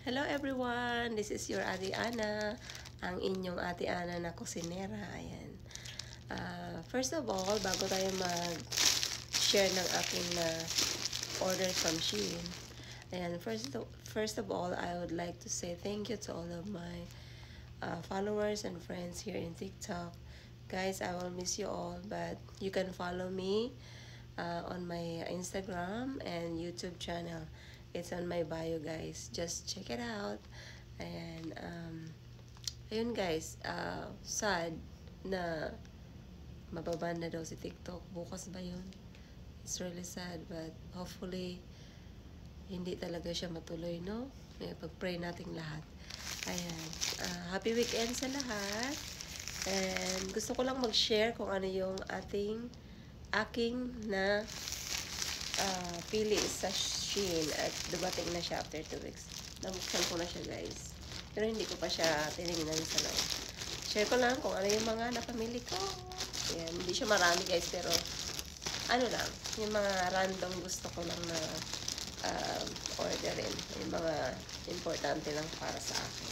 Hello everyone! This is your Ate Ana, ang inyong Ate Ana na kusinera. Ayan. First of all, bago tayo mag-share ng aking order from Shein. Ayan, first of all, I would like to say thank you to all of my followers and friends here in TikTok. Guys, I will miss you all, but you can follow me on my Instagram and YouTube channel. It's on my bio, guys. Just check it out. And ayun guys, sad na mababan na daw si TikTok. Bukas ba yun? It's really sad, but hopefully hindi talaga siya matuloy, no? Pag-pray nating lahat. Ayan. Happy weekend sa lahat. And gusto ko lang mag-share kung ano yung aking na pili sa Shein at dumating na siya after 2 weeks. Nabuksan ko na siya, guys. Pero hindi ko pa siya tinignan sa loob. Share ko lang kung ano yung mga napamili ko. Ayan, hindi siya marami, guys, pero ano lang, yung mga random gusto ko lang na orderin. Yung mga importante lang para sa akin.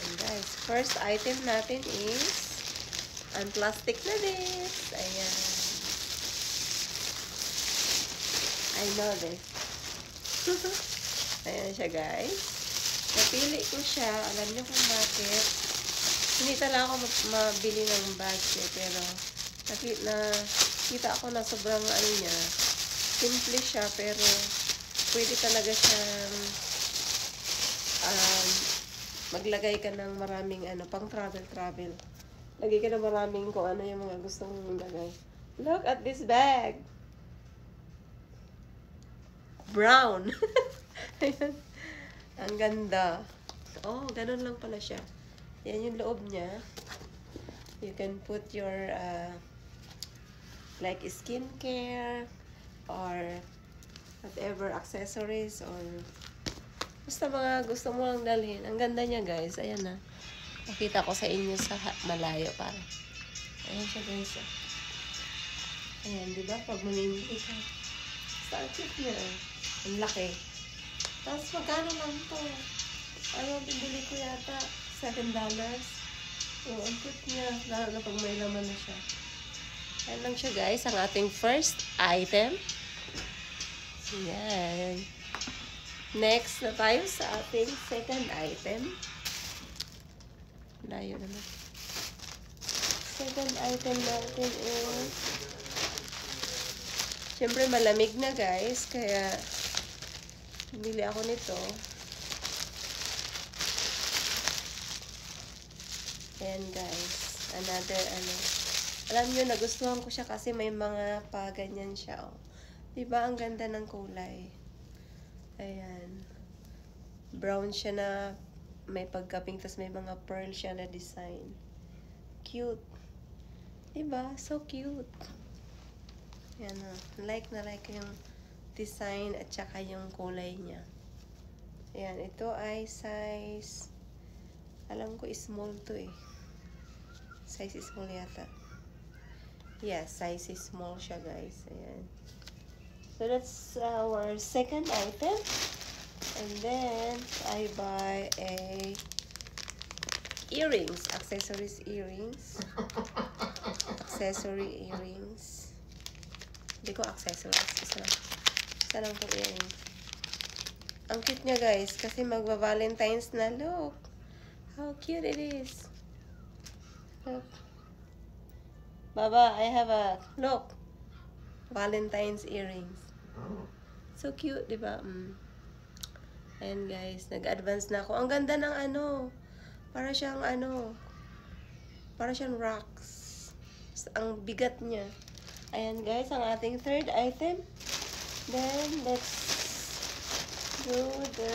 And guys, first item natin is ang plastic na this. Ayan. I know this. Ayan siya, guys. Napili ko siya. Alam niyo kung bakit. Hindi talaga ako mabili ng bags eh. Pero nakita ako na sobrang ano niya. Simple siya. Pero pwede talaga siyang maglagay ka ng maraming pang travel. Lagay ka ng maraming kung ano yung mga gustong lagay. Look at this bag. Brown. Ayan. Ang ganda. Oh, ganun lang pala siya. Yan yung loob niya. You can put your like skincare or whatever accessories or basta mga gusto mo lang dalhin. Ang ganda niya, guys. Ayan na. Pakita ko sa inyo sa malayo para. Ayan siya, guys. Ayan, di ba? Pag mamimili ka. Basta ang cute niya. Ang laki. Tapos magkano lang to? Ano, bibili ko yata $7. Oh, ang cute niya. Lalo na pag may laman na siya. Ayan lang siya, guys. Ang ating first item. Ayan. Next na tayo sa ating second item. Layo naman. Second item natin is siyempre malamig na, guys. Kaya bili ako nito. Ayan, guys. Another alam nyo, nagustuhan ko siya kasi may mga ganyan siya, oh. Diba? Ang ganda ng kulay. Ayan. Brown siya na may pagka-pink, tas may mga pearl siya na design. Cute. Diba? So cute. Ayan, oh. Like na like yung design at saka yung kulay niya. Ayan, ito ay size, alam ko small to eh. Size small yata. Yes, size small siya, guys. Ayan. So that's our second item. And then I buy a earrings, accessories earrings. Accessory earrings. Hindi ko accessories. Isa lang po earrings. Ang cute niya, guys. Kasi magba-Valentine's na. Look. How cute it is. Look. Baba, I have a, look. Valentine's earrings. So cute, diba? Ayan, guys. Nag-advance na ako. Ang ganda ng para siyang para siyang rocks. Ang bigat niya. Ayan, guys. Ang ating third item. Then, let's do the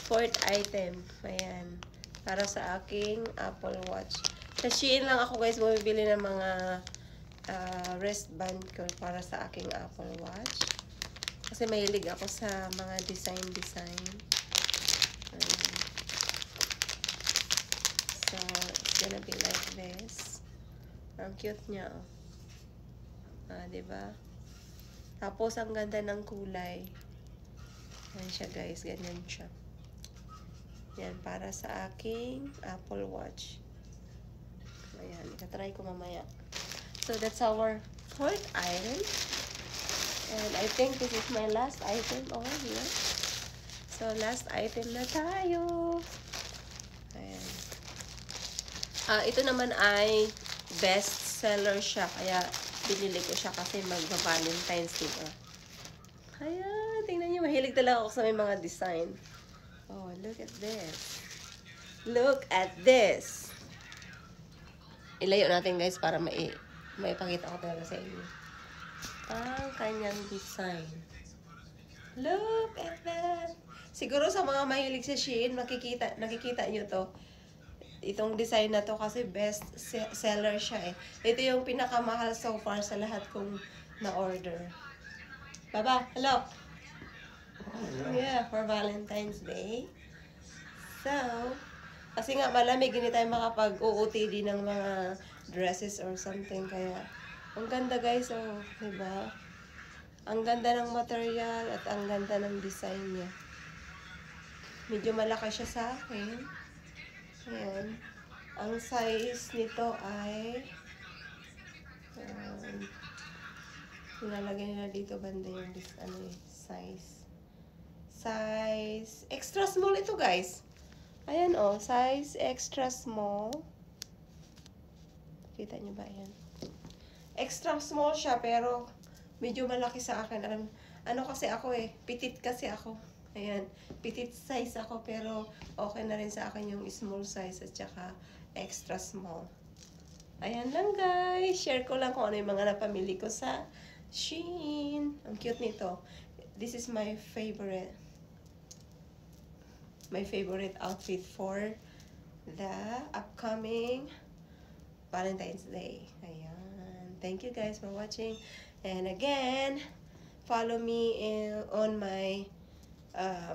fourth item. Ayan. Para sa aking Apple Watch. Sa Shein lang ako, guys, bumibili ng mga wristband ko para sa aking Apple Watch. Kasi mahilig ako sa mga design. So, it's gonna be like this. Ang cute niya, oh. Diba? Tapos, ang ganda ng kulay. Ayan siya guys, ganyan siya. Yan, para sa aking Apple Watch. Ayan, itatry ko mamaya. So, that's our fourth item. And I think this is my last item over here. So, last item na tayo. Ayan. Ito naman ay best seller siya. Kaya, binili ko siya kasi magba-Valentine's dito. Ayan, tingnan niyo. Mahilig talaga ako sa may mga design. Oh, look at this. Look at this. Ilayo natin guys para maipakita ko talaga sa inyo. Ang kanyang design. Look at that. Siguro sa mga mahilig sa Shein, nakikita nyo to. Itong design na to kasi best seller siya eh. Ito yung pinakamahal so far sa lahat kong na-order. Baba, hello. Yeah, for Valentine's Day. So, kasi nga malamig, hindi tayo makapag-OOTD ng mga dresses or something. Kaya, ang ganda guys, oh, diba? Ang ganda ng material at ang ganda ng design niya. Medyo malaki siya sa akin. Ayan. Ang size nito ay nilalagay nila dito banda yung size. Size extra small ito guys. Ayan oh, size extra small. Kita nyo ba yan? Extra small siya pero medyo malaki sa akin. Ano kasi ako eh, petite kasi ako. Ayan, petite size ako pero okay na rin sa akin yung small size at saka extra small. Ayan lang guys, share ko lang kung ano yung mga napamili ko sa Shein. Ang cute nito. This is my favorite outfit for the upcoming Valentine's Day. Ayan. Thank you guys for watching. And again, follow me on my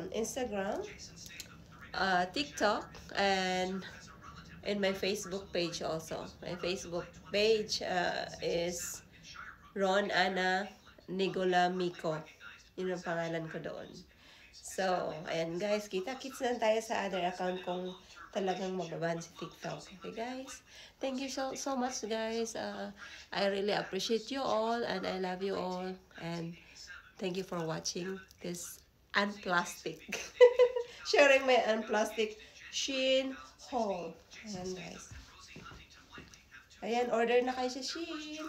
Instagram, TikTok, and in my Facebook page also. My Facebook page is Ron Ana Nigola Miko. Yun ang pangalan ko doon. So, ayan guys, kita-kits lang tayo sa other account kung talagang mababan si TikTok. Okay guys? Thank you so much guys. I really appreciate you all and I love you all. And thank you for watching this unplastic. Sharing my unplastic Shein haul. Ayan guys. Ayan, order na kayo sa Shein.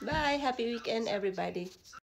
Bye! Happy weekend everybody!